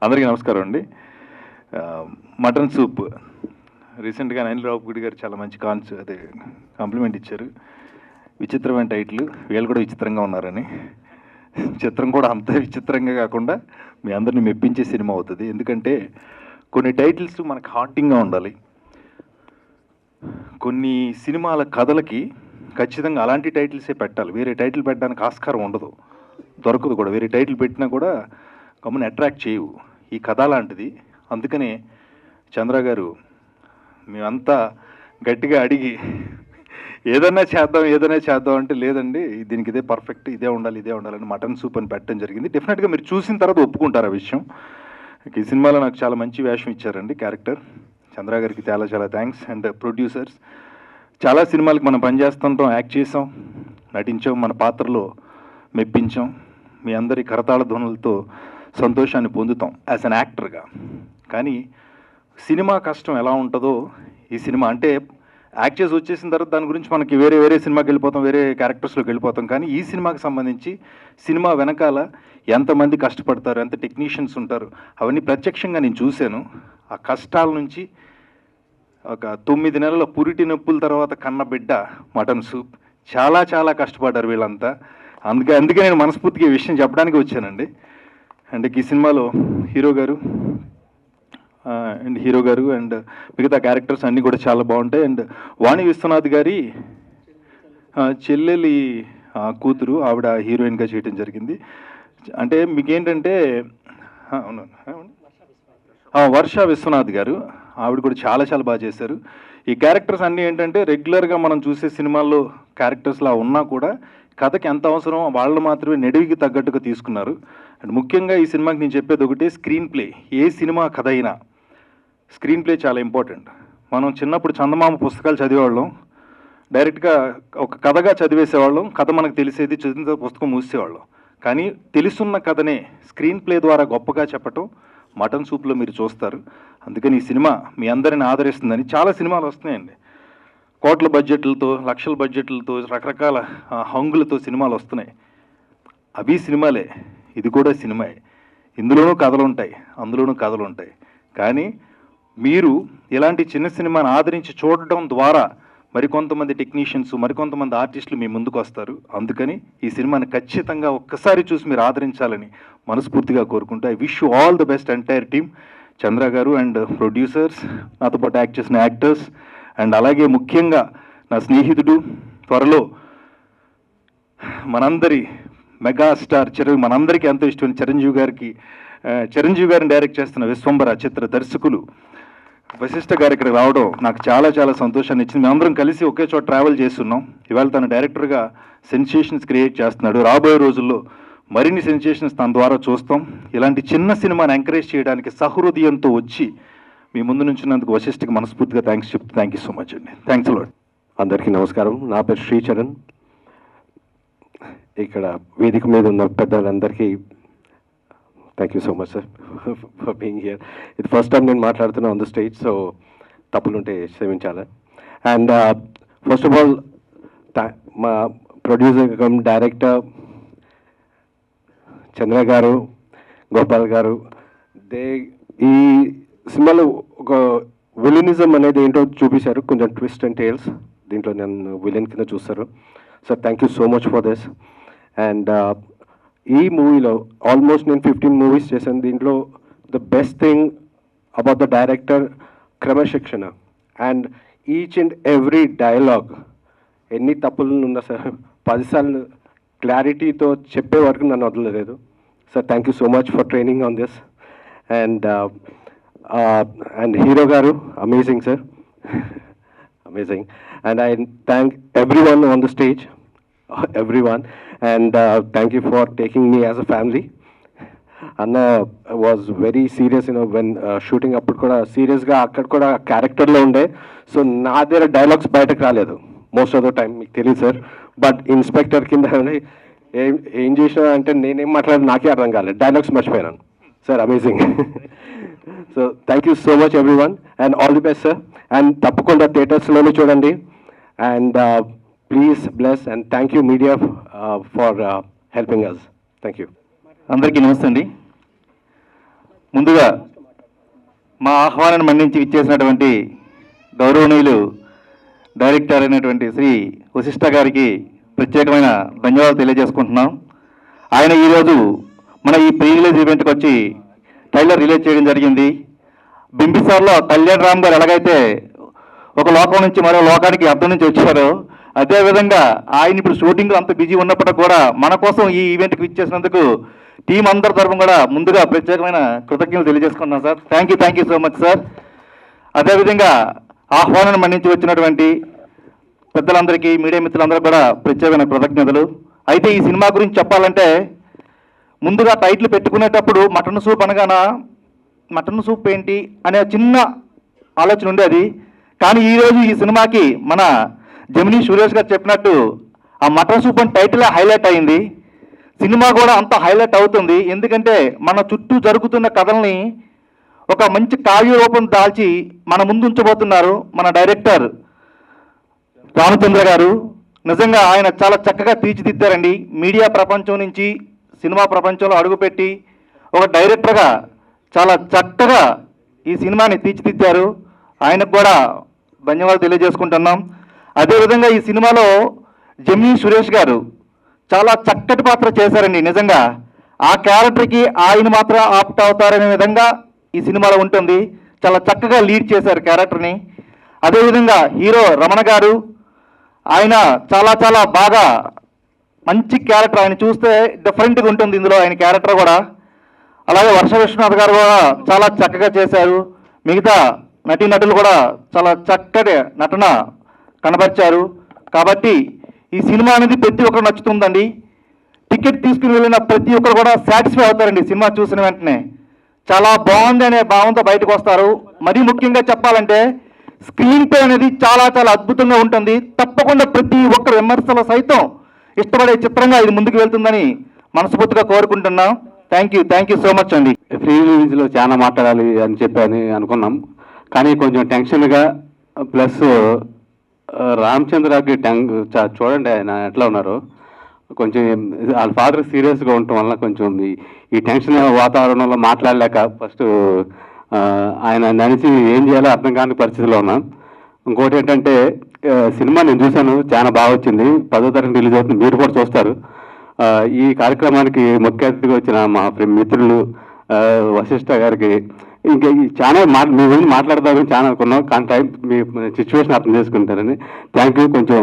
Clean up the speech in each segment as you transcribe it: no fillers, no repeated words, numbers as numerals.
అందరికీ నమస్కారం అండి. మటన్ సూప్ రీసెంట్గా అనిల్ రావిపూడి గారు చాలా మంచి అదే కాంప్లిమెంట్ ఇచ్చారు. విచిత్రమైన టైటిల్, వీళ్ళు కూడా విచిత్రంగా ఉన్నారని. చిత్రం కూడా అంత విచిత్రంగా కాకుండా మీ అందరిని మెప్పించే సినిమా అవుతుంది. ఎందుకంటే కొన్ని టైటిల్స్ మనకు హాంటింగ్గా ఉండాలి. కొన్ని సినిమాల కథలకి ఖచ్చితంగా అలాంటి టైటిల్సే పెట్టాలి. వేరే టైటిల్ పెట్టడానికి ఆస్కారం ఉండదు, దొరకదు కూడా. వేరే టైటిల్ పెట్టినా కూడా కమ్మని అట్రాక్ట్ చేయవు. ఈ కథ లాంటిది. అందుకనే చంద్ర గారు మేమంతా గట్టిగా అడిగి ఏదైనా చేద్దాం అంటే లేదండి, దీనికి ఇదే పర్ఫెక్ట్, ఇదే ఉండాలని మటన్ సూప్ అని పెట్టడం జరిగింది. డెఫినెట్గా మీరు చూసిన తర్వాత ఒప్పుకుంటారు ఆ విషయం. ఈ సినిమాలో నాకు చాలా మంచి వేషం ఇచ్చారండి క్యారెక్టర్. చంద్ర గారికి చాలా చాలా థ్యాంక్స్. అండ్ ప్రొడ్యూసర్స్, చాలా సినిమాలకు మనం పనిచేస్తుంటాం, యాక్ట్ చేసాం, నటించాం, మన పాత్రలో మెప్పించాం. మీ అందరి కరతాళ ధ్వనులతో సంతోషాన్ని పొందుతాం యాజ్ అన్ యాక్టర్గా. కానీ సినిమా కష్టం ఎలా ఉంటుందో ఈ సినిమా అంటే యాక్ట్ చేసి వచ్చేసిన తర్వాత దాని గురించి మనకి వేరే సినిమాకి వెళ్ళిపోతాం, వేరే క్యారెక్టర్స్లోకి వెళ్ళిపోతాం. కానీ ఈ సినిమాకి సంబంధించి సినిమా వెనకాల ఎంతమంది కష్టపడతారు, ఎంత టెక్నీషియన్స్ ఉంటారు, అవన్నీ ప్రత్యక్షంగా నేను చూశాను. ఆ కష్టాల నుంచి ఒక 9 నెలల పురిటి నొప్పుల తర్వాత కన్న బిడ్డ మటన్ సూప్. చాలా చాలా కష్టపడ్డారు వీళ్ళంతా. అందుకే నేను మనస్ఫూర్తిగా ఈ విషయం చెప్పడానికి వచ్చానండి. అండ్ ఈ సినిమాలో హీరో గారు అండ్ మిగతా క్యారెక్టర్స్ అన్నీ కూడా చాలా బాగుంటాయి. అండ్ వాణి విశ్వనాథ్ గారి చెల్లెలి కూతురు, ఆవిడ హీరోయిన్గా చేయడం జరిగింది. అంటే మీకేంటంటే అవును, వర్ష విశ్వనాథ్ గారు, ఆవిడ కూడా చాలా చాలా బాగా చేశారు. ఈ క్యారెక్టర్స్ అన్నీ ఏంటంటే రెగ్యులర్గా మనం చూసే సినిమాల్లో క్యారెక్టర్స్లా ఉన్నా కూడా కథకి ఎంత అవసరం వాళ్ళు మాత్రమే నెడివికి తగ్గట్టుగా తీసుకున్నారు. అండ్ ముఖ్యంగా ఈ సినిమాకి నేను చెప్పేది ఒకటే, స్క్రీన్ ప్లే. ఏ సినిమా కథ అయినా స్క్రీన్ ప్లే చాలా ఇంపార్టెంట్. మనం చిన్నప్పుడు చందమామ పుస్తకాలు చదివేవాళ్ళం, డైరెక్ట్గా ఒక కథగా చదివేసేవాళ్ళం. కథ మనకు తెలిసేది, చదివిన పుస్తకం మూసేవాళ్ళం. కానీ తెలుసున్న కథనే స్క్రీన్ ప్లే ద్వారా గొప్పగా చెప్పటం మటన్ సూప్లో మీరు చూస్తారు. అందుకని ఈ సినిమా మీ అందరిని ఆదరిస్తుందని. చాలా సినిమాలు వస్తున్నాయండి, కోట్ల బడ్జెట్లతో, లక్షల బడ్జెట్లతో, రకరకాల హంగులతో సినిమాలు వస్తున్నాయి. అవి సినిమాలే, ఇది కూడా సినిమాయే. ఇందులోనూ కథలు ఉంటాయి, అందులోనూ కథలు ఉంటాయి. కానీ మీరు ఇలాంటి చిన్న సినిమాని ఆదరించి చూడటం ద్వారా మరికొంతమంది టెక్నీషియన్స్, మరికొంతమంది ఆర్టిస్టులు మీ ముందుకు వస్తారు. అందుకని ఈ సినిమాని ఖచ్చితంగా ఒక్కసారి చూసి మీరు ఆదరించాలని మనస్ఫూర్తిగా కోరుకుంటూ I wish you all the best entire team. Chandra garu and producers, నాతో పాటు యాక్ట్ చేసిన యాక్టర్స్, అండ్ అలాగే ముఖ్యంగా నా స్నేహితుడు, త్వరలో మనందరి మెగాస్టార్ మనందరికీ ఎంతో ఇష్టమైన చిరంజీవి గారిని డైరెక్ట్ చేస్తున్న విశ్వంబర చిత్ర దర్శకులు వశిష్ఠ గారు ఇక్కడ రావడం నాకు చాలా చాలా సంతోషాన్ని ఇచ్చింది. మేమందరం కలిసి ఒకే చోట ట్రావెల్ చేస్తున్నాం. ఇవాళ తన డైరెక్టర్గా సెన్సేషన్స్ క్రియేట్ చేస్తున్నాడు. రాబోయే రోజుల్లో మరిన్ని సెన్సేషన్స్ తన ద్వారా చూస్తాం. ఇలాంటి చిన్న సినిమాని ఎంకరేజ్ చేయడానికి సహృదయంతో వచ్చి మీ ముందు నుంచినందుకు వశిష్ఠకి మనస్ఫూర్తిగా థ్యాంక్స్ చెప్తూ థ్యాంక్ యూ సో మచ్ అండి. Thanks a lot. అందరికీ నమస్కారం. నా పేరు శ్రీచరణ్. ఇక్కడ వేదిక మీద ఉన్న పెద్దలందరికీ thank you so much sir for being here. ఇది ఫస్ట్ టైం నేను మాట్లాడుతున్నా ఆన్ ద స్టేజ్, సో తప్పులుంటే క్షమించాలి. అండ్ ఫస్ట్ ఆఫ్ ఆల్ మా ప్రొడ్యూసర్ కమ్ డైరెక్టర్ చంద్ర గారు, గోపాల్ గారు, ఈ సినిమాలో ఒక విలనిజం అనేది ఏంటో చూపించారు. కొంచెం ట్విస్ట్ అండ్ టేల్స్ దీంట్లో నన్ను విలన్ కింద చూస్తారు. Sir thank you so much for this. And ఈ మూవీలో ఆల్మోస్ట్ నేను 15 మూవీస్ చేశాను. దీంట్లో the best thing about the director క్రమశిక్షణ. And each and every dialogue ఎన్ని తప్పులు ఉన్నా సార్ 10 సార్లు క్లారిటీతో చెప్పే వరకు నన్ను వదలలేదు. Sir thank you so much for training on this. And hero గారు amazing sir, amazing. And I thank everyone on the stage, everyone, and thank you for taking me as a family. Anna was very serious, when shooting appudu kuda serious ga akkada kuda character lo unde, so na there dialogues bayataku raaledu most of the time, meeku teliyadu sir. But inspector kinda em chesina ante nene em matladu naake ardham kaaledu, dialogues marchipoyanu sir. Amazing. So thank you so much everyone, and all the best sir. And tappakunda theaters lone chudandi, and please bless, and thank you media for helping us. Thank you. అందరికీ నమస్తే అండి. ముందుగా మా ఆహ్వానాన్ని మన్నించి ఇచ్చేసినటువంటి గౌరవనీయులు director అయినటువంటి శ్రీ వశిష్ఠ గారికి ప్రత్యేకమైన ధన్యవాదాలు తెలియజేసుకుంటున్నాం. ఆయన ఈరోజు మన ఈ ప్రీ రిలీజ్ ఈవెంట్కి వచ్చి ట్రైలర్ రిలీజ్ చేయడం జరిగింది. బింబిసార్లో కళ్యాణ్ రామ్ గారు ఎలాగైతే ఒక లోకం నుంచి మరో లోకానికి అర్థం నుంచి వచ్చారో, అదేవిధంగా ఆయన ఇప్పుడు షూటింగ్ అంత బిజీ ఉన్నప్పటికీ కూడా మన కోసం ఈ ఈవెంట్కి ఇచ్చేసినందుకు టీం అందరి తరఫున కూడా ముందుగా ప్రత్యేకమైన కృతజ్ఞతలు తెలియజేసుకుంటున్నాం sir. Thank you so much sir. అదేవిధంగా ఆహ్వానాన్ని మన్నించి వచ్చినటువంటి పెద్దలందరికీ, మీడియా మిత్రులందరికీ కూడా ప్రత్యేకమైన కృతజ్ఞతలు. అయితే ఈ సినిమా గురించి చెప్పాలంటే ముందుగా టైటిల్ పెట్టుకునేటప్పుడు మటన్ సూప్ అనగాన మటన్ సూప్ ఏంటి అనే చిన్న ఆలోచన ఉండేది. కానీ ఈరోజు ఈ సినిమాకి మన జమినీ సురేష్ గారు చెప్పినట్టు ఆ మటన్ సూప్ అని టైటిల్ హైలైట్ అయింది. సినిమా కూడా అంత హైలైట్ అవుతుంది. ఎందుకంటే మన చుట్టూ జరుగుతున్న కథల్ని ఒక మంచి కావ్య రూపం దాల్చి మన ముందు ఉంచబోతున్నారు మన డైరెక్టర్ రామచంద్ర గారు. నిజంగా ఆయన చాలా చక్కగా తీర్చిదిద్దారండి. మీడియా ప్రపంచం నుంచి సినిమా ప్రపంచంలో అడుగుపెట్టి ఒక డైరెక్టర్గా చాలా చక్కగా ఈ సినిమాని తీర్చిదిద్దారు. ఆయనకు కూడా ధన్యవాదాలు తెలియజేసుకుంటున్నాం. అదేవిధంగా ఈ సినిమాలో జమినీ సురేష్ గారు చాలా చక్కటి పాత్ర చేశారండి. నిజంగా ఆ క్యారెక్టర్కి ఆయన మాత్రం ఆప్ట్ అవుతారనే విధంగా ఈ సినిమాలో ఉంటుంది. చాలా చక్కగా లీడ్ చేశారు క్యారెక్టర్ని. అదేవిధంగా హీరో రమణ గారు, ఆయన చాలా చాలా బాగా మంచి క్యారెక్టర్. ఆయన చూస్తే డిఫరెంట్గా ఉంటుంది ఇందులో ఆయన క్యారెక్టర్ కూడా. అలాగే వర్ష విశ్వనాథ్ గారు కూడా చాలా చక్కగా చేశారు. మిగతా నటీనటులు కూడా చాలా చక్కటి నటన కనబరిచారు. కాబట్టి ఈ సినిమా అనేది ప్రతి ఒక్కరు నచ్చుతుందండి. టికెట్ తీసుకుని వెళ్ళిన ప్రతి ఒక్కరు కూడా సాటిస్ఫై అవుతారండి సినిమా చూసిన వెంటనే. చాలా బాగుంది అనే భావంతో బయటకు వస్తారు. మరీ ముఖ్యంగా చెప్పాలంటే స్క్రీన్ ప్లే అనేది చాలా చాలా అద్భుతంగా ఉంటుంది. తప్పకుండా ప్రతి ఒక్కరు విమర్శలు సైతం ఇష్టపడే చిత్రంగా ఇది ముందుకు వెళ్తుందని మనస్ఫూర్తిగా కోరుకుంటున్నాం. థ్యాంక్ యూ సో మచ్ అండి. ఫ్రీ రిలీజ్లో చాలా మాట్లాడాలి అని చెప్పి అనుకున్నాం. కానీ కొంచెం టెన్షన్గా, ప్లస్ రామచంద్రకి చూడండి ఆయన ఎట్లా ఉన్నారు. కొంచెం వాళ్ళ ఫాదర్ సీరియస్గా ఉండటం వల్ల కొంచెం ఈ టెన్షన్ వాతావరణంలో మాట్లాడలేక ఫస్ట్ ఆయన నడిచి ఏం చేయాలో అర్థం కాని పరిస్థితిలో ఉన్నాం. ఇంకోటి ఏంటంటే సినిమా నేను చూశాను, చాలా బాగా వచ్చింది. 10వ తారీఖు రిలీజ్ అవుతుంది, మీరు కూడా చూస్తారు. ఈ కార్యక్రమానికి ముఖ్య అతిథిగా వచ్చిన మా మిత్రులు వశిష్ఠ గారికి ఇంకా చాలా మీ గురించి మాట్లాడదామని చాలా అనుకున్నాం. కానీ టైం మీ సిచ్యువేషన్ అర్థం చేసుకుంటారని. Thank you. కొంచెం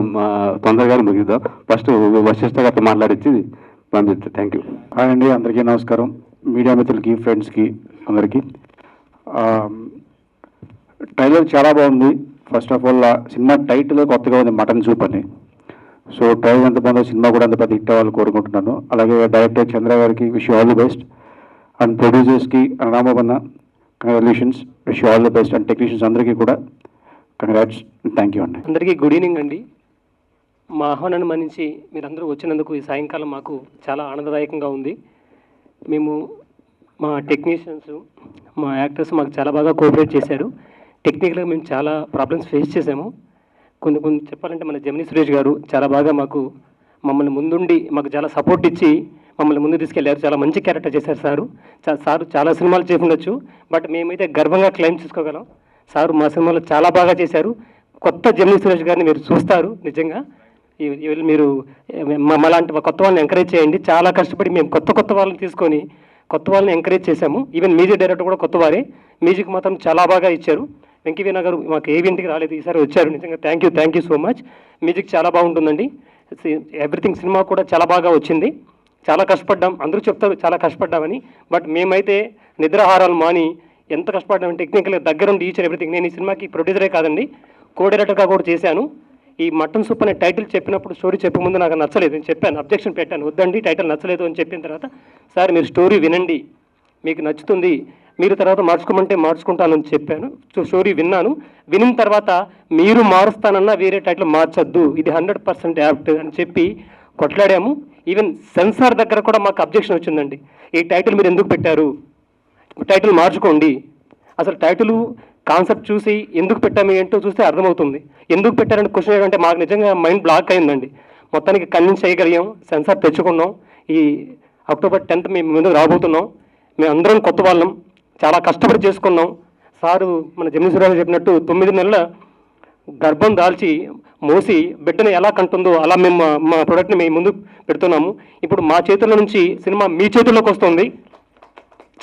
తొందరగా ముగిద్దాం. ఫస్ట్ వశిష్ఠ గారితో మాట్లాడించి పంపిస్తాను. Thank you. హాయ్ అండి, అందరికీ నమస్కారం. మీడియా మిత్రులకి, ఫ్రెండ్స్కి అందరికీ. ట్రైలర్ చాలా బాగుంది. First of all cinema title కొత్తగా ఉంది, మటన్ సూప్ అని. సో ట్రైలర్ ఎంత బాగుందో సినిమా కూడా అంత పెద్ద హిట్ అవ్వాలని కోరుకుంటున్నాను. అలాగే డైరెక్టర్ చంద్ర గారికి wish all the best. And ప్రొడ్యూసర్స్కి Ramabanna congratulations, wish all the best. And technicians అందరికీ కూడా కంగ్రాట్స్. థ్యాంక్ యూ అండి. అందరికీ గుడ్ ఈవినింగ్ అండి. మా ఆహ్వానాన్ని మన్నించి మీరందరూ వచ్చినందుకు ఈ సాయంకాలం మాకు చాలా ఆనందదాయకంగా ఉంది. మేము మా టెక్నీషియన్స్, మా యాక్టర్స్ మాకు చాలా బాగా కోఆపరేట్ చేశారు. టెక్నికల్గా మేము చాలా ప్రాబ్లమ్స్ ఫేస్ చేసాము. కొన్ని చెప్పాలంటే మన జమినీ సురేష్ గారు చాలా బాగా మమ్మల్ని ముందుండి మాకు చాలా సపోర్ట్ ఇచ్చి మమ్మల్ని ముందు తీసుకెళ్లారు. చాలా మంచి క్యారెక్టర్ చేశారు సారు. సారు చాలా సినిమాలు చేసి ఉండొచ్చు, బట్ మేమైతే గర్వంగా క్లెయిమ్ చేసుకోగలం. సారు మా సినిమాలో చాలా బాగా చేశారు. కొత్త జమినీ సురేష్ గారిని మీరు చూస్తారు. నిజంగా మీరు మలాంటి కొత్త వాళ్ళని ఎంకరేజ్ చేయండి. చాలా కష్టపడి మేము కొత్త వాళ్ళని తీసుకొని కొత్త వాళ్ళని ఎంకరేజ్ చేశాము. ఈవెన్ మ్యూజిక్ డైరెక్టర్ కూడా కొత్త వారే. మ్యూజిక్ మాత్రం చాలా బాగా ఇచ్చారు. వెంకయ్య గారు మాకు ఏ ఇంటికి రాలేదు, ఈసారి వచ్చారు. నిజంగా thank you so much. Music చాలా బాగుంటుందండి. ఎవ్రీథింగ్ సినిమా కూడా చాలా బాగా వచ్చింది. చాలా కష్టపడ్డాం. అందరూ చెప్తారు చాలా కష్టపడ్డామని, బట్ మేమైతే నిద్రాహారాలు మాని ఎంత కష్టపడ్డామని టెక్నికల్గా దగ్గరుండి ఈచ్ ఎవ్రీథింగ్. నేను ఈ సినిమాకి ప్రొడ్యూసరే కాదండి, కో డైరెక్టర్గా కూడా చేశాను. ఈ మటన్ సూప్ అనే టైటిల్ చెప్పినప్పుడు, స్టోరీ చెప్పే ముందు నాకు నచ్చలేదు. నేను చెప్పాను, అబ్జెక్షన్ పెట్టాను, వద్దండి టైటిల్ నచ్చలేదు అని చెప్పిన తర్వాత, సార్ మీరు స్టోరీ వినండి, మీకు నచ్చుతుంది, మీరు తర్వాత మార్చుకోమంటే మార్చుకుంటానని చెప్పాను. స్టోరీ విన్నాను. వినిన తర్వాత మీరు మారుస్తానన్నా వేరే టైటిల్ మార్చొద్దు, ఇది 100% యాప్ట్ అని చెప్పి కొట్లాడాము. ఈవెన్ సెన్సార్ దగ్గర కూడా మాకు అబ్జెక్షన్ వచ్చిందండి. ఈ టైటిల్ మీరు ఎందుకు పెట్టారు, టైటిల్ మార్చుకోండి. అసలు టైటిల్ కాన్సెప్ట్ చూసి ఎందుకు పెట్టాము ఏంటో చూస్తే అర్థమవుతుంది. ఎందుకు పెట్టారంటే క్వశ్చన్ ఏంటంటే మాకు నిజంగా మైండ్ బ్లాక్ అయిందండి. మొత్తానికి కన్విన్స్ చేయగలిగాం, సెన్సార్ తెచ్చుకున్నాం. ఈ అక్టోబర్ 10th మేము ముందుకు రాబోతున్నాం. మేము అందరం కొత్త వాళ్ళం, చాలా కష్టపడి చేసుకున్నాం. సారు మన జమినీశ్వరరావు చెప్పినట్టు 9 నెలల గర్భం దాల్చి మోసి బిడ్డను ఎలా కంటుందో అలా మేము మా ప్రోడక్ట్ని మేము ముందు పెడుతున్నాము. ఇప్పుడు మా చేతుల నుంచి సినిమా మీ చేతుల్లోకి వస్తుంది.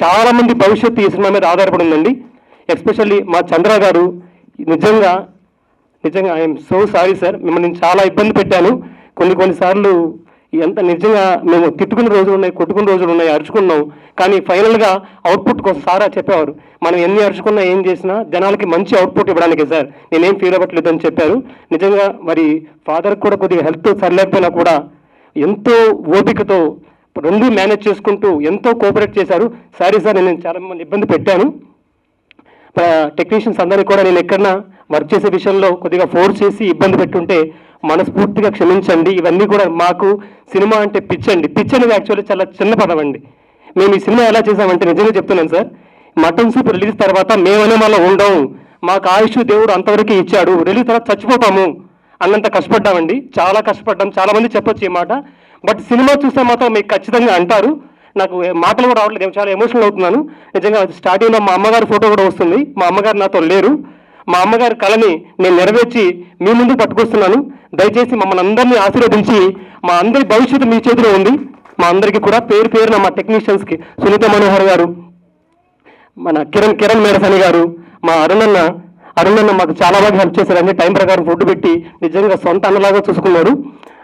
చాలామంది భవిష్యత్తు ఈ సినిమా మీద ఆధారపడి ఉందండి. ఎస్పెషల్లీ మా చంద్ర గారు నిజంగా ఐఎమ్ సో సారీ సార్, మిమ్మల్ని నేను చాలా ఇబ్బంది పెట్టాను. కొన్నిసార్లు ఎంత నిజంగా మేము తిట్టుకున్న రోజులు ఉన్నాయి, కొట్టుకున్న రోజులు ఉన్నాయి, అరుచుకున్నాం. కానీ ఫైనల్గా అవుట్పుట్ కోసం సారా చెప్పేవారు, మనం ఎన్ని అరుచుకున్నా ఏం చేసినా జనాలకి మంచి అవుట్పుట్ ఇవ్వడానికే సార్, నేనేం ఫీల్ అవ్వట్లేదు అని చెప్పారు. నిజంగా మరి ఫాదర్కి కూడా కొద్దిగా హెల్త్ సరిలేకపోయినా కూడా ఎంతో ఓపికతో రెండు మేనేజ్ చేసుకుంటూ ఎంతో కోఆపరేట్ చేశారు. సారీ సార్, నేను చాలా మిమ్మల్ని ఇబ్బంది పెట్టాను. టెక్నీషియన్స్ అందరికీ కూడా నేను ఎక్కడన్నా వర్క్ చేసే విషయంలో కొద్దిగా ఫోర్స్ చేసి ఇబ్బంది పెట్టుంటే మనస్ఫూర్తిగా క్షమించండి. ఇవన్నీ కూడా మాకు సినిమా అంటే పిచ్చండి. పిచ్ అనేది యాక్చువల్లీ చాలా చిన్న పదం అండి. మేము ఈ సినిమా ఎలా చేసామంటే నిజంగా చెప్తున్నాను సార్, మటన్ సూప్ రిలీజ్ తర్వాత మేమనే మళ్ళీ ఉండవు, మాకు ఆయుష్ దేవుడు అంతవరకు ఇచ్చాడు, రిలీజ్ తర్వాత చచ్చిపోతాము అన్నంత కష్టపడ్డామండి. చాలా కష్టపడ్డాం. చాలామంది చెప్పొచ్చు ఈ మాట, బట్ సినిమా చూస్తే మాత్రం మీకు ఖచ్చితంగా అంటారు. నాకు మాటలు కూడా రావట్లేదు, చాలా ఎమోషనల్ అవుతున్నాను. నిజంగా స్టార్టింగ్లో మా అమ్మగారి ఫోటో కూడా వస్తుంది. మా అమ్మగారు నాతో లేరు. మా అమ్మగారి కళని నేను నెరవేర్చి మీ ముందు పట్టుకొస్తున్నాను. దయచేసి మమ్మల్ని అందరినీ ఆశీర్వదించి, మా అందరి భవిష్యత్తు మీ చేతిలో ఉంది. మా అందరికీ కూడా పేరు పేరున మా టెక్నీషియన్స్కి సునీత మనోహర్ గారు, మన కిరణ్ మేడసని గారు, మా అరుణన్న మాకు చాలా బాగా హెల్ప్ చేశారండి. టైం ప్రకారం ఫుడ్ పెట్టి నిజంగా సొంత అన్నలాగా చూసుకున్నారు.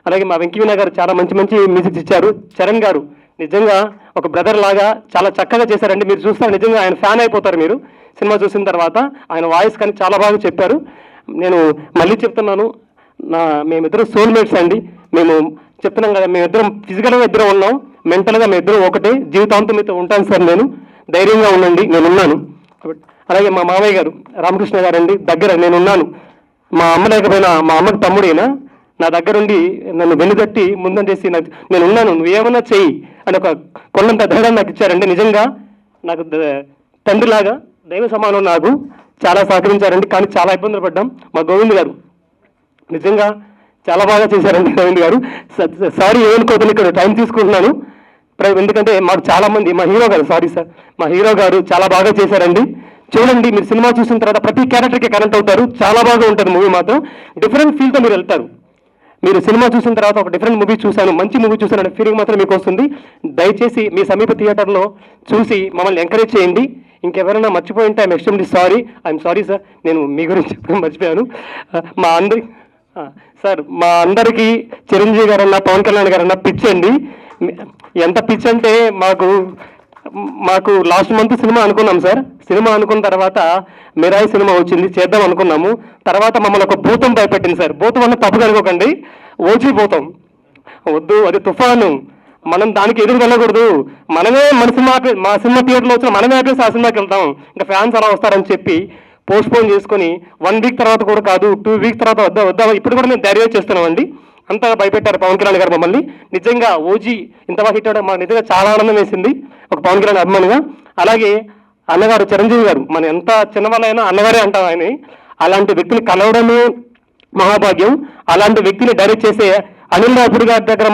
అలాగే మా వెంకయ్య గారు చాలా మంచి మ్యూజిక్ ఇచ్చారు. చరణ్ గారు నిజంగా ఒక బ్రదర్ లాగా చాలా చక్కగా చేశారండి. మీరు చూస్తారు నిజంగా ఆయన ఫ్యాన్ అయిపోతారు మీరు సినిమా చూసిన తర్వాత. ఆయన వాయిస్ కానీ చాలా బాగా చెప్పారు. నేను మళ్ళీ చెప్తున్నాను, మేమిద్దరం సోల్మేట్స్ అండి. మేము చెప్తున్నాం కదా, మేమిద్దరం ఫిజికల్గా ఇద్దరం ఉన్నాం, మెంటల్గా మేమిద్దరం ఒకటే. జీవితాంతం మీతో ఉంటాను సార్, నేను ధైర్యంగా ఉండండి, నేను ఉన్నాను. అలాగే మా మామయ్య గారు రామకృష్ణ గారు అండి, దగ్గర నేను ఉన్నాను. మా అమ్మ లేకపోయినా మా అమ్మకి తమ్ముడైనా నా దగ్గరుండి నన్ను వెన్నుదట్టి ముందంటేసి నేను ఉన్నాను, నువ్వేమన్నా చెయ్యి అని ఒక కొండంత ధైర్యం నాకు ఇచ్చారండి. నిజంగా నాకు తండ్రిలాగా దైవ సమానం, నాకు చాలా సహకరించారండి. కానీ చాలా ఇబ్బందులు పడ్డాం. మా గోవింద్ గారు నిజంగా చాలా బాగా చేశారండి. గోవింద్ గారు సారీ ఏమనుకోవద్దని ఇక్కడ టైం తీసుకుంటున్నాను, ఎందుకంటే మాకు చాలామంది మా హీరో గారు చాలా బాగా చేశారండి. చూడండి, మీరు సినిమా చూసిన తర్వాత ప్రతి క్యారెక్టర్కి కనెక్ట్ అవుతారు. చాలా బాగా ఉంటుంది మూవీ మాత్రం. డిఫరెంట్ ఫీల్తో మీరు వెళ్తారు. మీరు సినిమా చూసిన తర్వాత ఒక డిఫరెంట్ మూవీ చూశాను, మంచి మూవీ చూశాను అనే ఫీలింగ్ మాత్రం మీకు వస్తుంది. దయచేసి మీ సమీప థియేటర్లో చూసి మమ్మల్ని ఎంకరేజ్ చేయండి. ఇంకెవరైనా మర్చిపోయి ఉంటే I'm extremely sorry. I'm sorry sir, నేను మీ గురించి చెప్పడం మర్చిపోయాను. మా అందరికీ చిరంజీవి గారన్నా పవన్ కళ్యాణ్ గారన్నా పిచ్ అండి. ఎంత పిచ్ అంటే మాకు లాస్ట్ మంత్ సినిమా అనుకున్నాం సార్. సినిమా అనుకున్న తర్వాత మిరాయి సినిమా వచ్చింది, చేద్దాం అనుకున్నాము. తర్వాత మమ్మల్ని ఒక భూతం భయపెట్టింది సార్. భూతం అన్న తప్పుగా అనుకోకండి, ఓజీ భూతం వద్దు, అది తుఫాను, మనం దానికి ఎదురు వెళ్ళకూడదు, మనమే మా సినిమా థియేటర్లో వచ్చిన మనమే ఆపేసి ఆ సినిమాకి వెళ్తాం, ఇంకా ఫ్యాన్స్ అలా వస్తారని చెప్పి పోస్ట్పోన్ చేసుకొని 1 వీక్ తర్వాత కూడా కాదు, 2 వీక్స్ తర్వాత వద్దాం ఇప్పుడు కూడా మేము ధైర్యం చేస్తున్నామండి. అంతగా భయపెట్టారు పవన్ కళ్యాణ్ గారు మమ్మల్ని. నిజంగా ఓజీ ఇంత బాగా హిట్ అవ్వడం మాకు నిజంగా చాలా ఆనందం వేసింది ఒక పవన్ కళ్యాణ్ అభిమానిగా. అలాగే అన్నగారు చిరంజీవి గారు, మన ఎంత చిన్నవాళ్ళైనా అన్నగారే అంటాం ఆయన. అలాంటి వ్యక్తిని కలవడమే మహాభాగ్యం. అలాంటి వ్యక్తిని డైరెక్ట్ చేసే అనిల్ రావుపూడి గారి దగ్గర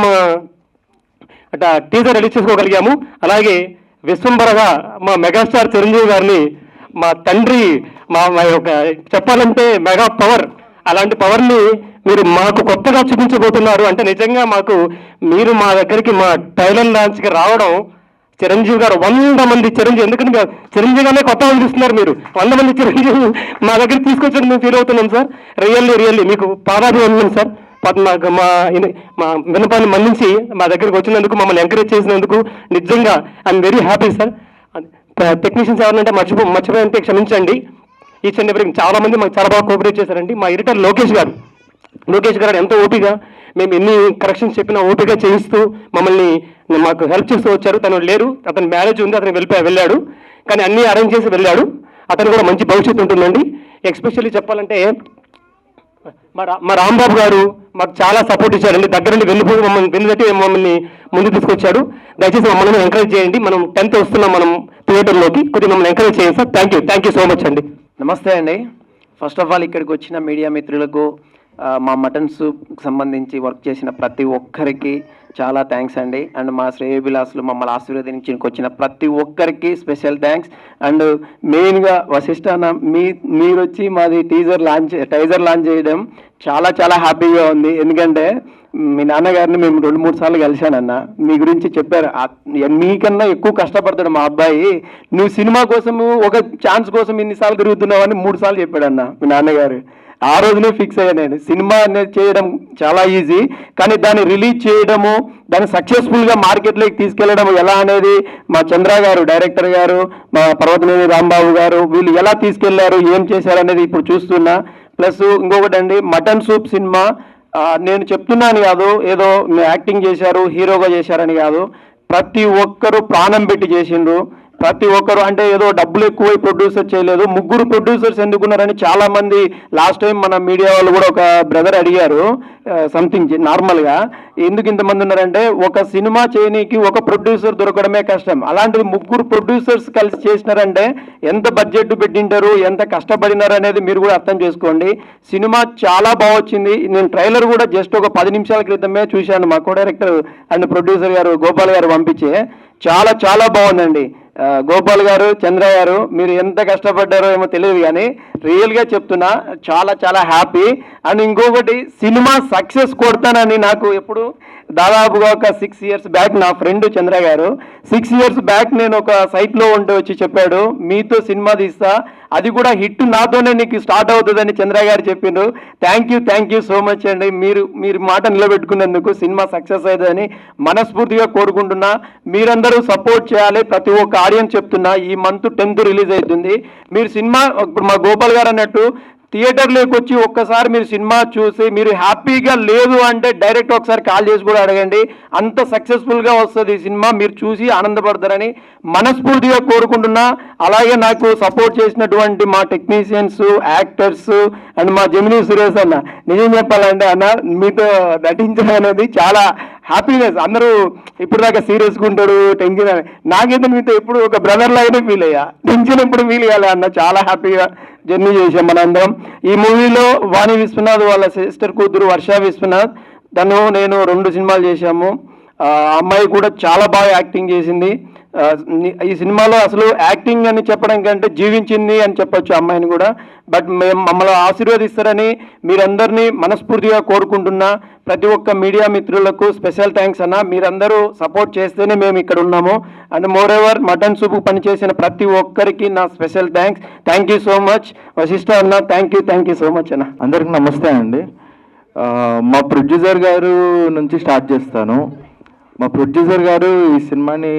టీజర్ రిలీజ్ చేసుకోగలిగాము. అలాగే విశ్వంబరగా మా మెగాస్టార్ చిరంజీవి గారిని, మా తండ్రి, మా యొక్క చెప్పాలంటే మెగా పవర్, అలాంటి పవర్ని మీరు మాకు కొత్తగా చూపించబోతున్నారు అంటే నిజంగా మీరు మా దగ్గరికి మా ట్రైలర్ లాంచ్కి రావడం, చిరంజీవి గారు 100 మంది చిరంజీవి, ఎందుకంటే చిరంజీవి గానే కొత్తగా అనిపిస్తున్నారు, మీరు 100 మంది చిరంజీవి మా దగ్గరికి తీసుకొచ్చి మేము ఫీల్ అవుతున్నాం సార్. రియల్లీ మీకు పాదాభివందనం సార్. మా విన్నపాన్ని మన్నించి మా దగ్గరికి వచ్చినందుకు, మమ్మల్ని ఎంకరేజ్ చేసినందుకు నిజంగా I'm very happy sir. Technicians ఎవరంటే మర్చిపోయింటే క్షమించండి. ఈచ్ అండ్ ఎవరికి చాలా మంది మాకు చాలా బాగా కోఆపరేట్ చేశారండి. మా ఎడిటర్ లోకేష్ గారు ఎంతో ఓపిగా, మేము ఎన్ని కరెక్షన్స్ చెప్పినా ఓపిగా చేయిస్తూ మాకు హెల్ప్ చేస్తూ వచ్చారు. తను లేరు, అతని మ్యారేజ్ ఉంది, అతను వెళ్ళాడు, కానీ అన్నీ అరేంజ్ చేసి వెళ్ళాడు. అతను కూడా మంచి భవిష్యత్తు ఉంటుందండి. ఎస్పెషల్లీ చెప్పాలంటే మా రాంబాబు గారు మాకు చాలా సపోర్ట్ ఇచ్చారండి. దగ్గరుండి వెళ్ళిపోయి మమ్మల్ని ముందు తీసుకొచ్చాడు. దయచేసి మమ్మల్ని ఎంకరేజ్ చేయండి. మనం 10th వస్తున్నాం మనం థియేటర్లోకి, కొద్దిగా మమ్మల్ని ఎంకరేజ్ చేయండి sir. Thank you so much అండి. నమస్తే అండి. ఫస్ట్ ఆఫ్ ఆల్ ఇక్కడికి వచ్చిన మీడియా మిత్రులకు, మా మటన్ సూప్ సంబంధించి వర్క్ చేసిన ప్రతి ఒక్కరికి చాలా థ్యాంక్స్ అండి. అండ్ మా శ్రేయోభిలాసులు మమ్మల్ని ఆశీర్వదించి వచ్చిన ప్రతి ఒక్కరికి స్పెషల్ థ్యాంక్స్. అండ్ మెయిన్గా వశిష్ఠ అన్న మీరు వచ్చి మాది టైజర్ లాంచ్ చేయడం చాలా చాలా హ్యాపీగా ఉంది. ఎందుకంటే మీ నాన్నగారిని మేము 2-3 సార్లు కలిశానన్న, మీ గురించి చెప్పారు. మీకన్నా ఎక్కువ కష్టపడతాడు మా అబ్బాయి, నువ్వు సినిమా కోసము ఒక ఛాన్స్ కోసం ఇన్నిసార్లు తిరుగుతున్నావు అని 3 సార్లు చెప్పాడన్న మీ నాన్నగారు. ఆ రోజునే ఫిక్స్ అయ్యా నేను, సినిమా అనేది చేయడం చాలా ఈజీ, కానీ దాన్ని రిలీజ్ చేయడము, దాన్ని సక్సెస్ఫుల్గా మార్కెట్లోకి తీసుకెళ్లడం ఎలా అనేది మా చంద్ర గారు, డైరెక్టర్ గారు, మా పర్వతనేని రాంబాబు గారు, వీళ్ళు ఎలా తీసుకెళ్లారు, ఏం చేశారు అనేది ఇప్పుడు చూస్తున్నా. ప్లస్ ఇంకొకటి అండి, మటన్ సూప్ సినిమా నేను చెప్తున్నాను కాదు, ఏదో యాక్టింగ్ చేశారు హీరోగా చేశారని కాదు, ప్రతి ఒక్కరు ప్రాణం పెట్టి చేసిండ్రు. ప్రతి ఒక్కరు అంటే ఏదో డబ్బులు ఎక్కువై ప్రొడ్యూసర్ చేయలేదు, 3 ప్రొడ్యూసర్స్ ఎందుకున్నారని చాలా మంది లాస్ట్ టైం మన మీడియా వాళ్ళు కూడా ఒక బ్రదర్ అడిగారు సంథింగ్ నార్మల్గా, ఎందుకు ఇంతమంది ఉన్నారంటే ఒక సినిమా చేయనీకి ఒక ప్రొడ్యూసర్ దొరకడమే కష్టం, అలాంటిది 3 ప్రొడ్యూసర్స్ కలిసి చేసినారంటే ఎంత బడ్జెట్ పెట్టింటారు, ఎంత కష్టపడినారు అనేది మీరు కూడా అర్థం చేసుకోండి. సినిమా చాలా బాగా వచ్చింది. నేను ట్రైలర్ కూడా జస్ట్ ఒక 10 నిమిషాల క్రితమే చూశాను, మా కో డైరెక్టర్ అండ్ ప్రొడ్యూసర్ గారు గోపాల్ గారు పంపించే. చాలా చాలా బాగుందండి. గోపాల్ గారు, చంద్ర గారు, మీరు ఎంత కష్టపడ్డారో ఏమో తెలియదు కానీ రియల్గా చెప్తున్నా చాలా చాలా హ్యాపీ. అండ్ ఇంకొకటి, సినిమా సక్సెస్ కొడతానని నాకు ఎప్పుడు దాదాపుగా ఒక 6 ఇయర్స్ బ్యాక్ నా ఫ్రెండ్ చంద్ర గారు 6 ఇయర్స్ బ్యాక్ నేను ఒక సైట్లో ఉండి వచ్చి చెప్పాడు, మీతో సినిమా తీస్తా, అది కూడా హిట్ నాతోనే నీకు స్టార్ట్ అవుతుందని చంద్ర గారు చెప్పిండ్రు. థ్యాంక్ యూ సో మచ్ అండి. మీరు మాట నిలబెట్టుకున్నందుకు సినిమా సక్సెస్ అవుతుందని మనస్ఫూర్తిగా కోరుకుంటున్నా. మీరందరూ సపోర్ట్ చేయాలి. ప్రతి ఒక్క ఆడియన్స్ చెప్తున్నా, ఈ మంత్ 10th రిలీజ్ అవుతుంది. మీరు సినిమా ఇప్పుడు మా గోపాల్ గారు అన్నట్టు థియేటర్లోకి వచ్చి ఒక్కసారి మీరు సినిమా చూసి మీరు హ్యాపీగా లేదు అంటే డైరెక్ట్ ఒకసారి కాల్ చేసి కూడా అడగండి, అంత సక్సెస్ఫుల్గా వస్తుంది ఈ సినిమా, మీరు చూసి ఆనందపడతారని మనస్ఫూర్తిగా కోరుకుంటున్నా. అలాగే నాకు సపోర్ట్ చేసినటువంటి మా టెక్నీషియన్స్, యాక్టర్స్ అండ్ మా జెమినీ సురేష్ అన్న, నిజం చెప్పాలంటే అన్న మీతో నటించడం అనేది చాలా హ్యాపీనెస్. అందరూ ఇప్పుడు దాకా సీరియస్గా ఉంటాడు, టెన్షన్, నాకైతే మీతో ఎప్పుడు ఒక బ్రదర్ లాగానే ఫీల్ అయ్యా, టెన్షన్ ఎప్పుడు ఫీల్ కాలే అన్న. చాలా హ్యాపీగా జర్నీ చేసాం మనందరం. ఈ మూవీలో వాణి విశ్వనాథ్ వాళ్ళ సిస్టర్ కూతురు వర్ష విశ్వనాథ్, నేను 2 సినిమాలు చేశాము. అమ్మాయి కూడా చాలా బాగా యాక్టింగ్ చేసింది. ఈ సినిమాలో అసలు యాక్టింగ్ అని చెప్పడం కంటే జీవించింది అని చెప్పొచ్చు అమ్మాయిని కూడా. బట్ మమ్మల్ని ఆశీర్వదిస్తారని మీరందరినీ మనస్ఫూర్తిగా కోరుకుంటున్నా. ప్రతి ఒక్క మీడియా మిత్రులకు స్పెషల్ థ్యాంక్స్ అన్న, మీరందరూ సపోర్ట్ చేస్తేనే మేము ఇక్కడ ఉన్నాము. And moreover mutton soup పనిచేసిన ప్రతి ఒక్కరికి నా special thanks. Thank you so much Vasishta అన్న, థ్యాంక్ యూ సో మచ్ అన్న. అందరికి నమస్తే అండి. మా ప్రొడ్యూసర్ గారు నుంచి స్టార్ట్ చేస్తాను. మా ప్రొడ్యూసర్ గారు ఈ సినిమాని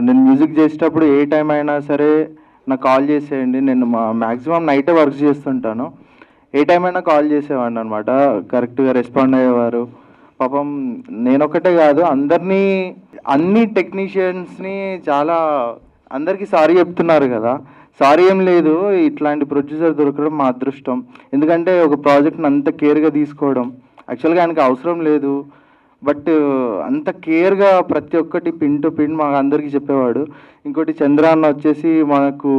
నేను మ్యూజిక్ చేసేటప్పుడు ఏ టైం అయినా సరే నాకు కాల్ చేసేయండి, నేను మ్యాక్సిమం నైటే వర్క్ చేస్తుంటాను, ఏ టైం అయినా కాల్ చేసేవాడిని అనమాట. కరెక్ట్గా రెస్పాండ్ అయ్యేవారు. పాపం నేనొక్కటే కాదు, అన్ని టెక్నీషియన్స్ని చాలా అందరికీ సారీ చెప్తున్నారు కదా. సారీ ఏం లేదు, ఇట్లాంటి ప్రొడ్యూసర్ దొరకడం మా అదృష్టం. ఎందుకంటే ఒక ప్రాజెక్ట్ని అంత కేర్గా తీసుకోవడం యాక్చువల్గా ఆయనకి అవసరం లేదు, బట్ అంత కేర్గా ప్రతి ఒక్కటి పిన్ టు పిన్ మాకు అందరికీ చెప్పేవాడు. ఇంకోటి చంద్ర అన్న వచ్చేసి మనకు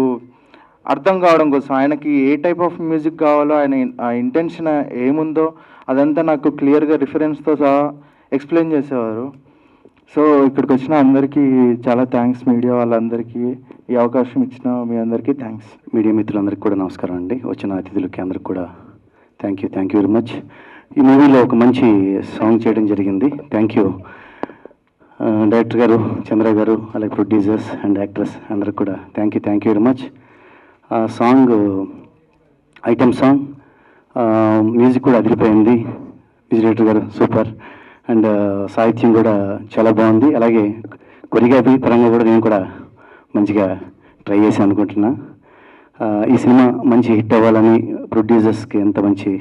అర్థం కావడం కోసం ఆయనకి ఏ టైప్ ఆఫ్ మ్యూజిక్ కావాలో, ఆయన ఆ ఇంటెన్షన్ ఏముందో అదంతా నాకు క్లియర్గా రిఫరెన్స్తో సహా ఎక్స్ప్లెయిన్ చేసేవారు. సో ఇక్కడికి వచ్చిన అందరికీ చాలా థ్యాంక్స్. మీడియా వాళ్ళందరికీ ఈ అవకాశం ఇచ్చిన మీ అందరికీ థ్యాంక్స్. మీడియా మిత్రులందరికీ కూడా నమస్కారం అండి. వచ్చిన అతిథులకి అందరికి కూడా థ్యాంక్ యూ వెరీ మచ్. ఈ మూవీలో ఒక మంచి సాంగ్ చేయడం జరిగింది. థ్యాంక్ యూ డైరెక్టర్ గారు, చంద్ర గారు, అలాగే ప్రొడ్యూసర్స్ అండ్ యాక్టర్స్ అందరికి కూడా థ్యాంక్ యూ వెరీ మచ్. ఆ సాంగ్ ఐటమ్ సాంగ్, మ్యూజిక్ కూడా అదిరిపోయింది. మ్యూజిక్ డైరెక్టర్ గారు సూపర్, అండ్ సాహిత్యం కూడా చాలా బాగుంది. అలాగే కొరియోగ్రఫీ పరంగా కూడా నేను కూడా మంచిగా ట్రై చేసి అనుకుంటున్నా. ఈ సినిమా మంచి హిట్ అవ్వాలని, ప్రొడ్యూసర్స్కి ఎంత మంచి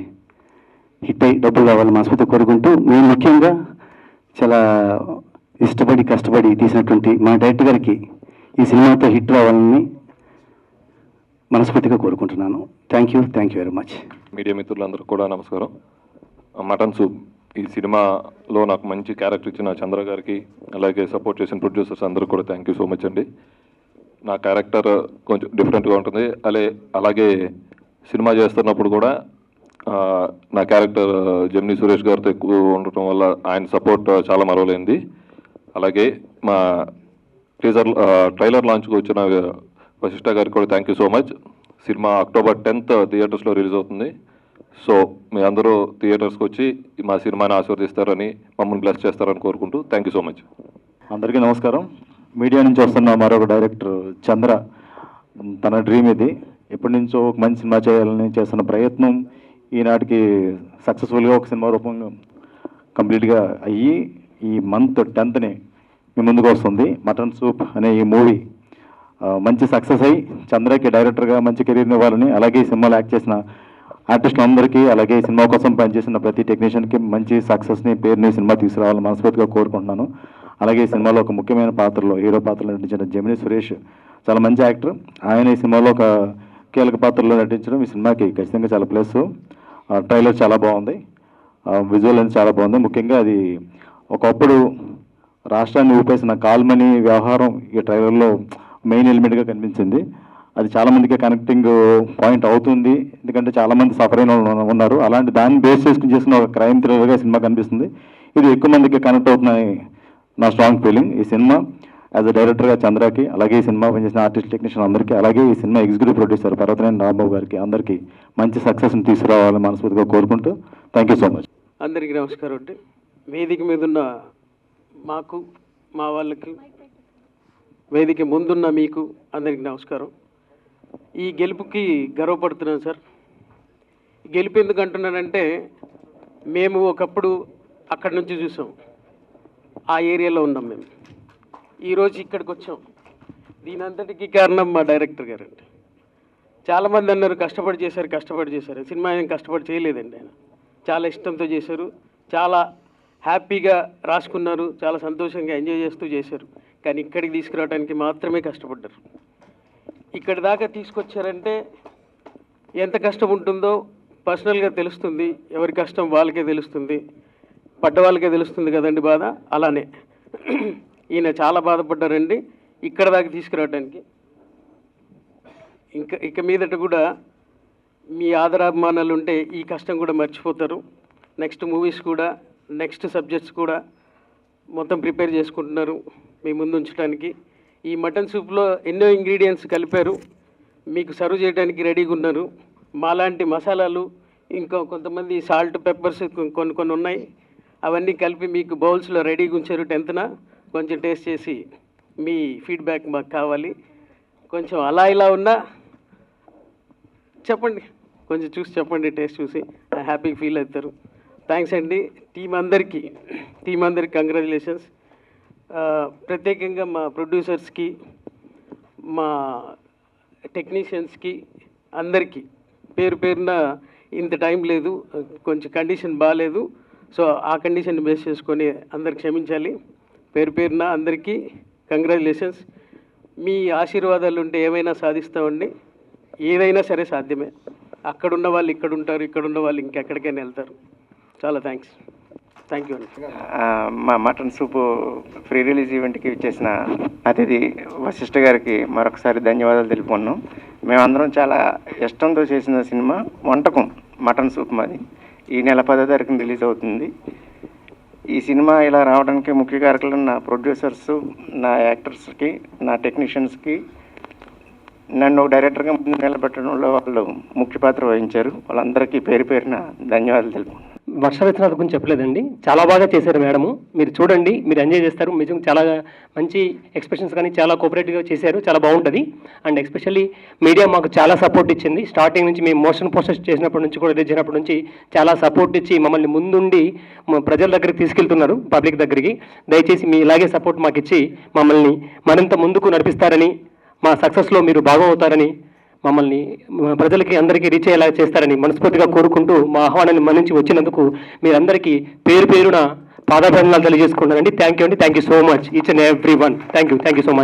హిట్ అయ్యి డబ్బులు కావాలని మనస్ఫూర్తి కోరుకుంటూ, మేము ముఖ్యంగా చాలా ఇష్టపడి కష్టపడి తీసినటువంటి మా డైరెక్టర్ గారికి ఈ సినిమాతో హిట్ రావాలని మనస్ఫూర్తిగా కోరుకుంటున్నాను. Thank you very much. Media మిత్రులందరూ కూడా నమస్కారం. మటన్ సూప్ ఈ సినిమాలో నాకు మంచి క్యారెక్టర్ ఇచ్చిన చంద్ర గారికి, అలాగే సపోర్ట్ చేసిన ప్రొడ్యూసర్స్ అందరూ కూడా థ్యాంక్ యూ సో మచ్ అండి. నా క్యారెక్టర్ కొంచెం డిఫరెంట్గా ఉంటుంది. అలాగే సినిమా చేస్తున్నప్పుడు కూడా నా క్యారెక్టర్ జెమినీ సురేష్ గారితో ఎక్కువ ఉండటం వల్ల ఆయన సపోర్ట్ చాలా మరవలేంది. అలాగే మా ట్రైలర్ లాంచ్కి వచ్చిన వశిష్ఠ గారికి కూడా thank you so much. Cinema October 10th థియేటర్స్లో రిలీజ్ అవుతుంది. సో మీ అందరూ థియేటర్స్కి వచ్చి మా సినిమాని ఆశీర్వదిస్తారని, మమ్మల్ని బ్లెస్ చేస్తారని కోరుకుంటూ థ్యాంక్ యూ సో మచ్. అందరికీ నమస్కారం. మీడియా నుంచి వస్తున్న మరొక డైరెక్టర్ చంద్ర. తన డ్రీమ్ ఇది. ఎప్పటి నుంచో ఒక మంచి సినిమా చేయాలని చేస్తున్న ప్రయత్నం ఈనాటికి సక్సెస్ఫుల్గా ఒక సినిమా రూపంగా కంప్లీట్గా అయ్యి ఈ మంత్ 10th మీ ముందుకు వస్తుంది. మటన్ సూప్ అనే ఈ మూవీ మంచి సక్సెస్ అయ్యి చంద్రకి డైరెక్టర్గా మంచి కెరీర్ని ఇవ్వాలని, అలాగే ఈ సినిమాలో యాక్ట్ చేసిన ఆర్టిస్టులందరికీ, అలాగే ఈ సినిమా కోసం పనిచేసిన ప్రతి టెక్నీషియన్కి మంచి సక్సెస్ని, పేరుని సినిమా తీసుకురావాలని మనస్ఫూర్తిగా కోరుకుంటున్నాను. అలాగే ఈ సినిమాలో ఒక ముఖ్యమైన పాత్రలో, హీరో పాత్రలో నటించిన జెమినీ సురేష్ చాలా మంచి యాక్టర్. ఆయన ఈ సినిమాలో ఒక కీలక పాత్రలో నటించడం ఈ సినిమాకి ఖచ్చితంగా చాలా ప్లస్. ట్రైలర్ చాలా బాగుంది, విజువల్ అనేది చాలా బాగుంది. ముఖ్యంగా అది ఒకప్పుడు రాష్ట్రాన్ని ఊపేసిన కాల్మనీ వ్యవహారం ఈ ట్రైలర్లో మెయిన్ ఎలిమెంట్గా కనిపించింది. అది చాలామందికి కనెక్టింగ్ పాయింట్ అవుతుంది, ఎందుకంటే చాలామంది సఫర్ అయిన వాళ్ళు ఉన్నారు. అలాంటి దాన్ని బేస్ చేసుకుని చేసిన ఒక క్రైమ్ థ్రిల్లర్గా సినిమా కనిపిస్తుంది. ఇది ఎక్కువ మందికి కనెక్ట్ అవుతుందని నా స్ట్రాంగ్ ఫీలింగ్. ఈ సినిమా యాజ్ అ డైరెక్టర్గా చంద్రకి, అలాగే ఈ సినిమా పనిచేసిన ఆర్టిస్ట్ టెక్నీషియన్ అందరికీ, అలాగే ఈ cinema executive producer Parvathaneni Rambabu గారికి అందరికీ మంచి సక్సెస్ని తీసుకురావాలని మనస్ఫూర్తిగా కోరుకుంటూ థ్యాంక్ యూ సో మచ్. అందరికీ నమస్కారం అండి. వేదిక మీద ఉన్న మాకు, మా వాళ్ళకి, వేదిక ముందున్న మీకు అందరికీ నమస్కారం. ఈ గెలుపుకి గర్వపడుతున్నాను సార్. గెలుపు ఎందుకు అంటున్నానంటే, మేము ఒకప్పుడు అక్కడి నుంచి చూసాం, ఆ ఏరియాలో ఉన్నాం మేము. ఈరోజు ఇక్కడికి వచ్చాం. దీని అంతటికీ కారణం మా డైరెక్టర్ గారండి. చాలామంది అన్నారు కష్టపడి చేశారు. సినిమా ఏం కష్టపడి చేయలేదండి. ఆయన చాలా ఇష్టంతో చేశారు, చాలా హ్యాపీగా రాసుకున్నారు, చాలా సంతోషంగా ఎంజాయ్ చేస్తూ చేశారు. కానీ ఇక్కడికి తీసుకురావడానికి మాత్రమే కష్టపడ్డారు. ఇక్కడి దాకా తీసుకొచ్చారంటే ఎంత కష్టం ఉంటుందో పర్సనల్గా తెలుస్తుంది. ఎవరి కష్టం వాళ్ళకే తెలుస్తుంది, పడ్డ వాళ్ళకే తెలుస్తుంది కదండి బాధ. అలానే ఈయన చాలా బాధపడ్డారండి ఇక్కడ దాకా తీసుకురావడానికి. ఇక మీదట కూడా మీ ఆదరాభిమానాలు ఉంటే ఈ కష్టం కూడా మర్చిపోతారు. నెక్స్ట్ మూవీస్ కూడా, నెక్స్ట్ సబ్జెక్ట్స్ కూడా మొత్తం ప్రిపేర్ చేసుకుంటున్నారు మీ ముందు ఉంచడానికి. ఈ మటన్ సూప్లో ఎన్నో ఇంగ్రీడియంట్స్ కలిపారు, మీకు సర్వ్ చేయడానికి రెడీగా ఉన్నారు. మాలాంటి మసాలాలు, ఇంకా కొంతమంది సాల్ట్, పెప్పర్స్ కొన్ని ఉన్నాయి, అవన్నీ కలిపి మీకు బౌల్స్లో రెడీగా ఉంచారు. 10th కొంచెం టేస్ట్ చేసి మీ ఫీడ్బ్యాక్ మాకు కావాలి. కొంచెం అలా ఇలా ఉన్నా చెప్పండి, కొంచెం చూసి చెప్పండి, టేస్ట్ చూసి హ్యాపీగా ఫీల్ అవుతారు. థ్యాంక్స్ అండి. టీం అందరికీ కంగ్రాచులేషన్స్. ప్రత్యేకంగా మా ప్రొడ్యూసర్స్కి, మా టెక్నీషియన్స్కి అందరికీ పేరున ఇంత టైం లేదు, కొంచెం కండిషన్ బాగాలేదు. సో ఆ కండిషన్ బేస్ చేసుకొని అందరికి క్షమించాలి. పేరున అందరికీ కంగ్రాచులేషన్స్. మీ ఆశీర్వాదాలు ఉంటే ఏమైనా సాధిస్తామండి. ఏదైనా సరే సాధ్యమే. అక్కడున్న వాళ్ళు ఇక్కడ ఉంటారు, ఇక్కడున్న వాళ్ళు ఇంకెక్కడికైనా వెళ్తారు. చాలా థ్యాంక్స్. థ్యాంక్ యూ అండి. మా మటన్ సూపు ప్రీ రిలీజ్ ఈవెంట్కి ఇచ్చేసిన అతిథి వశిష్ఠ గారికి మరొకసారి ధన్యవాదాలు తెలుపుకున్నాం. మేమందరం చాలా ఇష్టంతో చేసిన సినిమా వంటకం మటన్ సూప్ మాది. ఈ నెల 10వ తారీఖున రిలీజ్ అవుతుంది. ఈ సినిమా ఇలా రావడానికి ముఖ్య కారకులు నా ప్రొడ్యూసర్స్, నా యాక్టర్స్కి, నా టెక్నీషియన్స్కి, నన్ను డైరెక్టర్గా ముందు నిలబెట్టడంలో వాళ్ళు ముఖ్య పాత్ర వహించారు. వాళ్ళందరికీ పేరున ధన్యవాదాలు తెలుపుకున్నాను. వర్ష విశ్వనాథ్ గురించి చెప్పలేదండి, చాలా బాగా చేశారు మేడము. మీరు చూడండి, మీరు ఎంజాయ్ చేస్తారు. నిజంగా చాలా మంచి ఎక్స్ప్రెషన్స్ కానీ చాలా కోఆపరేటివ్గా చేశారు, చాలా బాగుంటుంది. అండ్ ఎస్పెషల్లీ మీడియా మాకు చాలా సపోర్ట్ ఇచ్చింది. స్టార్టింగ్ నుంచి మేము మోషన్ పోస్టర్స్ చేసినప్పటి నుంచి కూడా, రిలీజ్ అయినప్పటి నుంచి చాలా సపోర్ట్ ఇచ్చి మమ్మల్ని ముందుండి ప్రజల దగ్గరికి తీసుకెళ్తున్నారు, పబ్లిక్ దగ్గరికి. దయచేసి మీ ఇలాగే సపోర్ట్ మాకు ఇచ్చి మమ్మల్ని మరింత ముందుకు నడిపిస్తారని, మా సక్సెస్లో మీరు భాగమవుతారని, మమ్మల్ని ప్రజలకి అందరికీ రీచ్ అయ్యేలా చేస్తారని మనస్ఫూర్తిగా కోరుకుంటూ, మా ఆహ్వానాన్ని మన్నించి వచ్చినందుకు మీరందరికీ పేరున పాదాభివందనాలు తెలియజేసుకుంటానండి. థ్యాంక్ యూ అండి. Thank you so much each and every one. Thank you so much.